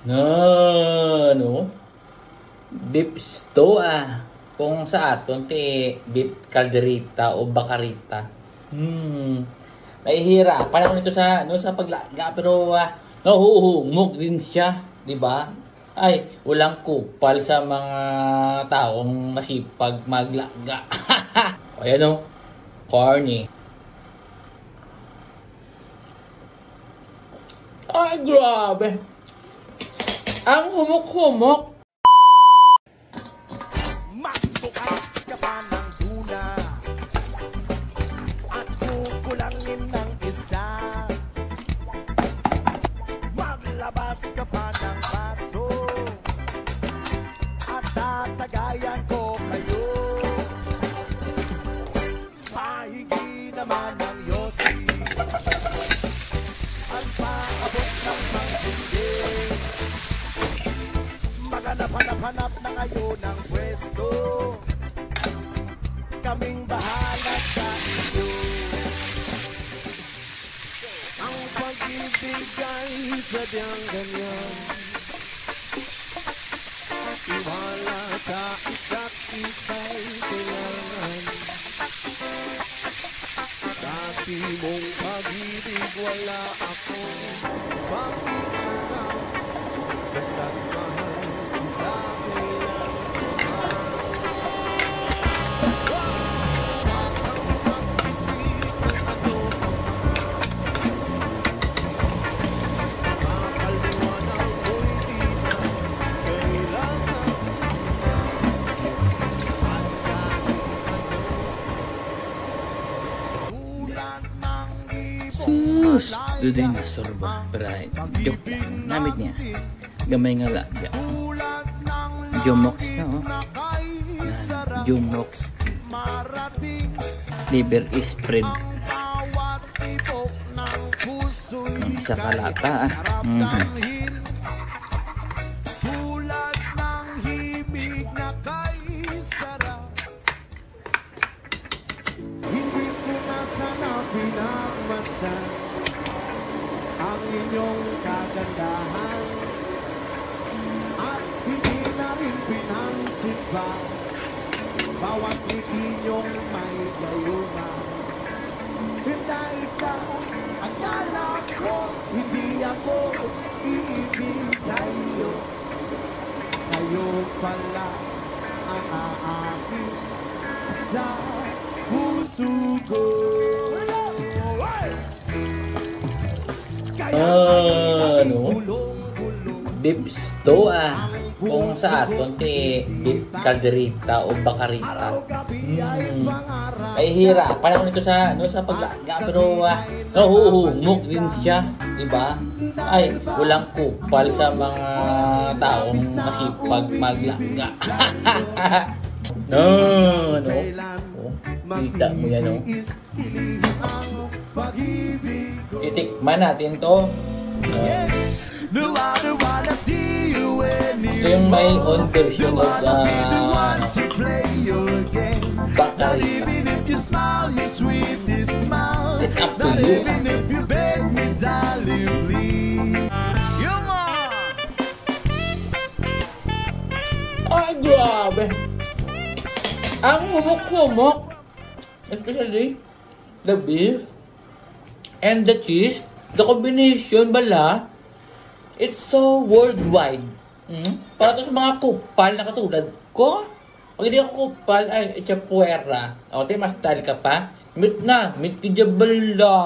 No. Beef stew Kung sa aton beef calderita o bakarita. Nahihirapan ako nito sa paglaga pero nahuhumog din siya, 'di ba? Ay, walang kupal sa mga taong masipag maglaga. Ayan corny. Ay, grabe. Ang humok-humok. Magbukas ka pa ng tuna at kukulangin ng isa. Maglabas ka pa ng baso at tatagayan ko kayo. Mahigi naman ng yosi ang paabot ng manggindi. Maghanap-hanap na kayo ng pwesto. Kaming bahala sa inyo. Ang pag-ibig ay sadyang ganyan. Iwala sa isa't isa'y kailangan. Dati mong pag-ibig wala ako. Bakit ikaw basta't mahal kita kailangan? Sus, duday na sorba. Right. Joke lang. Namit niya. Gamay nga laga. Jumox na Yan. Jumox. Liver is spread. Sa kalata Tulad ng himig na kay sarap. Hindi ko na sana pinagmasdan ang inyong kagandahan at hindi na rin pinansin pa bawat ngiti nyong may gayuma. Dahil sa akala ko hindi ako iibig sa'yo, kayo pala ang aakit sa puso ko. Beef stew Kung sa aton beef calderita o bakarita. Nahihirapan ako nito sa paglaga pero nahuhumog din siya, 'di ba? Ay, walang kupal sa mga taong masipag maglaga. Kita mo yan, Titikman natin to. Ito yung may own version of bakarita. It's up to you. Ay, grabe. Ang humok-humok. Especially the beef and the cheese. The combination bala, it's so worldwide. Para to sa mga kupal na katulad ko. Pag hindi ako kupal, ay chapuera. O, mas style ka pa. Meet na. Meet ka bala.